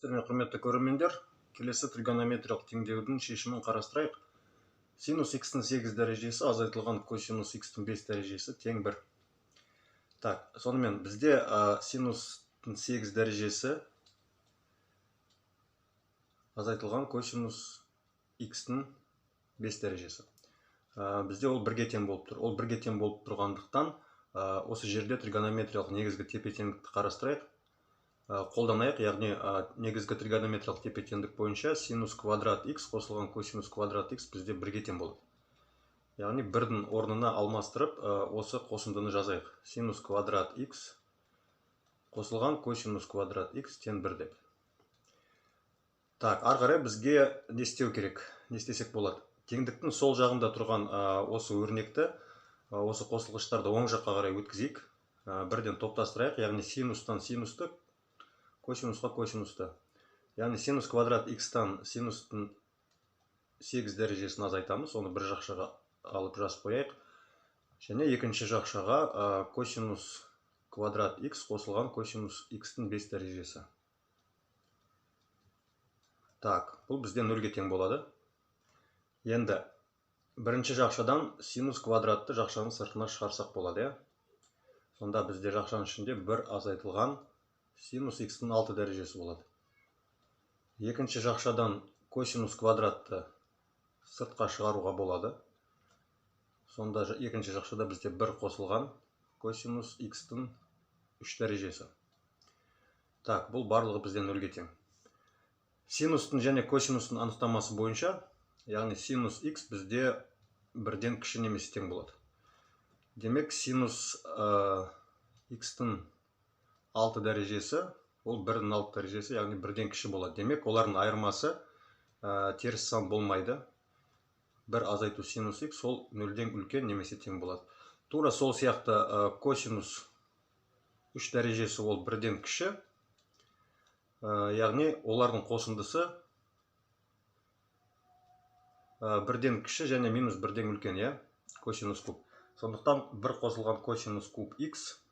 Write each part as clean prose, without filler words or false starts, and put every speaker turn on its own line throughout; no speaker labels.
Сіздер мен құрметті көрермендер, келесі тригонометриялық теңдеудің шешімін қарастырайық. Синус x-тің 8 дәрежесі азайтылған косинус x-тің 5 дәрежесі тең 1. Так, сонымен бізде синустың 8 дәрежесі азайтылған косинус x-тің 5 дәрежесі. Бізде ол бірге тең болып тұр. Ол бірге тең болып тұрғандықтан осы жерде тригонометриялық негізгі тепе-теңдікті қарастырайық. Қолданайық, яғни негізгі тригонометриялық тепе-теңдік бойынша синус квадрат x қосылған косинус квадрат x бізде бірге тең болады. Яғни бірдің орнына алмастырып, осы қосындыны жазайық. Синус квадрат x қосылған косинус квадрат x тең 1 деп. Так, ары қарай бізге не істеу керек? Не істесек болады? Теңдіктің сол жағында тұрған осы өрнекті, осы қосылғыштарды оң жаққа қарай өткізейік. Бірден топтастырайық, яғни синустан синусты, косинусқа косинусты. Яғни синус квадрат x-тан синустың 8 дәрежесін азайтамыз, оны бір жақшаға алып жазып қояйық. Және екінші жақшаға косинус квадрат x қосылған косинус x-тің 5 дәрежесі. Так, бұл бізде 0-ге тең болады. Енді бірінші жақшадан синус квадратты жақшаның сыртына шығарсақ болады. Сонда бізде жақшаның ішінде бір азайтылған синус x-тің 6 дәрежесі болады. Екінші жақшадан косинус квадратты сыртқа шығаруға болады. Сонда екінші жақшада бізде бір қосылған косинус x-тің 3 дәрежесі. Так, бұл барлығы бізде 0-ге тең. Синустың және косинустың анықтамасы бойынша, яғни синус x бізде бірден кіші немесе тең болады. Демек, синус x-тің 6 дәрежесі, ол 1-дің 6 дәрежесі, яғни бірден кіші болады. Демек, олардың айырмасы теріс сан болмайды. Бір азайту синус x, ол 0-ден үлкен немесе тең болады. Тура сол сияқты косинус 3 дәрежесі ол 1-ден кіші, яғни олардың қосындысы 1-ден кіші және минус 1-ден үлкен, косинус куб. Сондықтан бір қосылған косинус куб x,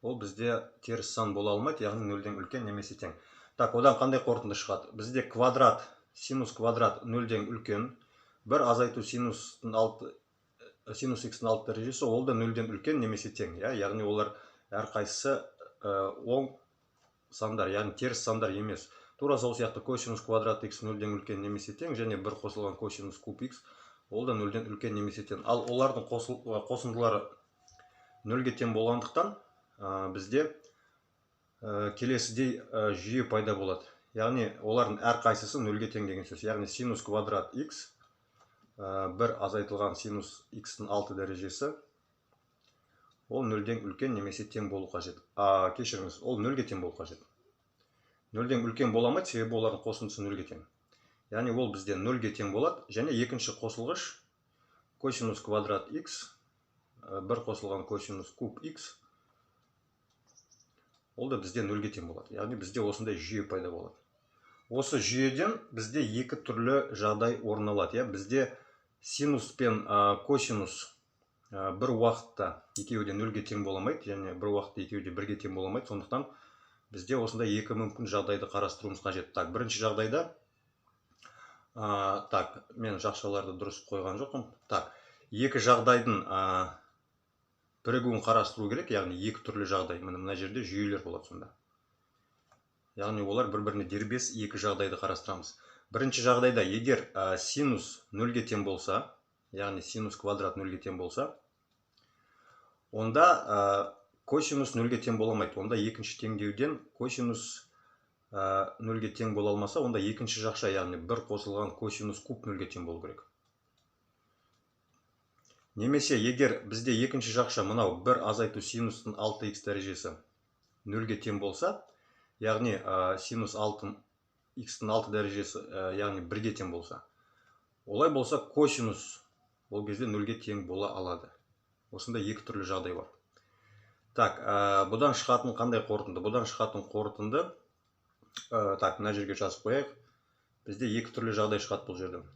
ол бізде теріс сан бола алмайды, яғни 0-ден үлкен немесе тең. Так, одан қандай қорытынды шығады? Бізде квадрат, синус квадрат 0-ден үлкен, бір азайту синус x-тің 6 дәрежесі, ол да 0-ден үлкен немесе тең. Яғни олар әрқайсысы оң сандар, яғни теріс сандар емес. Тура сол сияқты косинус квадрат x 0-ден үлкен немесе тең, және бір қосылған косинус куб x, ол да 0-ден үлкен немесе тең. Ал олардың қосындылары 0-ге тең болғандықтан бізде келесідей жүйе пайда болады. Яғни олардың әрқайсысы 0-ге тең деген сөз. Яғни синус квадрат x бір азайтылған синус x-тің 6 дәрежесі, ол 0-ден үлкен немесе тең болу қажет. Кешіріңіз, ол 0-ге тең болу қажет. 0-ден үлкен бола алмайды, себебі олардың қосындысы 0-ге тең. Яғни ол бізде 0-ге тең болады, және екінші қосылғыш косинус квадрат x, бір қосылған косинус куб x, ол да бізде 0-ге тең болады. Яғни бізде осындай жүйе пайда болады. Осы жүйеден бізде екі түрлі жағдай орын алады. Бізде синус пен косинус бір уақытта екеуі де 0-ге тең боламайды, және бір уақытта екеуі де 1-ге тең боламайды. Сондықтан бізде осындай екі мүмкін жағдайды қарастыруымыз қажет. Так, бірінші жағдайда, так, мен жақшаларды дұрыс қойған жоқпын. Так, екі жағдайдың бірігуін қарастыру керек, яғни екі түрлі жағдай. Мына жерде жүйелер болады сонда. Яғни олар бір-біріне дербес екі жағдайды қарастырамыз. Бірінші жағдайда, егер синус 0-ге тең болса, яғни синус квадрат 0-ге тең болса, онда косинус 0-ге тең боламайды. Онда екінші теңдеуден косинус 0-ге тең бола алмаса, онда екінші жақша, яғни бір қосылған косинус куб 0-ге тең болу керек. Немесе, егер бізде екінші жақша мынау бір азайту синустың 6x дәрежесі 0-ге тең болса, яғни синус x-тің 6 дәрежесі, яғни 1-ге тең болса, олай болса косинус ол кезде 0-ге тең бола алады. Осында екі түрлі жағдай бар. Так, бұдан шығатын қандай қорытынды? Бұдан шығатын қорытынды, так, мына жерге жазып қояйық. Бізде екі түрлі жағдай шығады бұл жерден.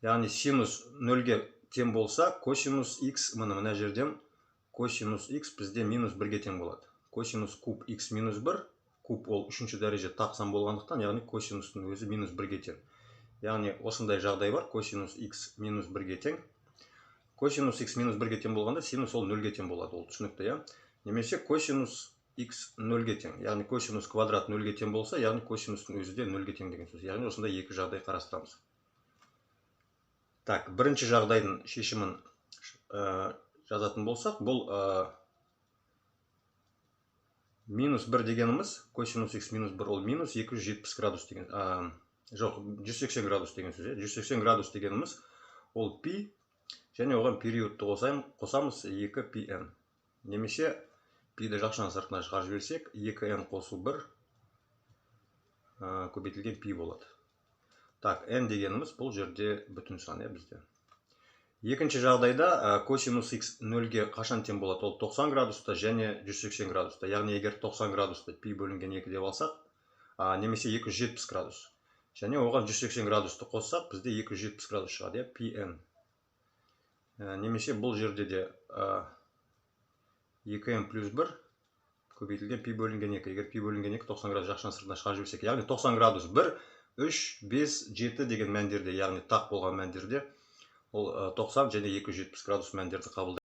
Яғни синус 0-ге тең болса, косинус x, мына жерден косинус x бізде минус 1-ге тең болады. Косинус куб x минус 1 куб ол 3-ші дәреже тақ сан болғандықтан, яғни косинустың өзі минус 1-ге тең. Яғни осындай жағдай бар, косинус x минус 1-ге тең. Косинус x минус 1-ге тең болғанда синус ол 0-ге тең болады, ол түсінікті, иә? Немесе косинус x 0-ге тең, яғни косинус квадрат 0-ге тең болса, яғни косинустың өзі де 0-ге тең деген сөз. Яғни осындай екі жағдай қарастырамыз. Так, бірінші жағдайдың шешімін жазатын болсақ, бұл минус 1 дегеніміз, косинус x минус 1 ол минус 270 градус деген, жоқ, 180 градус деген сөз. 180 градус дегеніміз ол пи, және оған периодты қосамыз 2πn. Немесе пиді жақшаның сыртына шығарып жіберсек, 2n қосу 1 көбейтілген пи болады. Так, n дегеніміз бұл жерде бүтін сан, бізде. Екінші жағдайда косинус x 0-ге қашан тең болады? Ол 90 градуста және 180 градуста. Яғни егер 90 градусты пи бөлінген 2 деп алсақ, немесе 270 градус. Және оған 180 градусты қоссақ, бізде 270 градус шығады, pn. Немесе бұл жерде де 2n плюс 1 көбейтілген пи бөлінген 2. Егер пи бөлінген 2 90 градус жақшаның сыртына шығарып жіберсек, яғни 90 градус 1, 3, 5, 7 деген мәндерде, яғни тақ болған мәндерде, ол 90 және 270 градус мәндерді қабылдайды.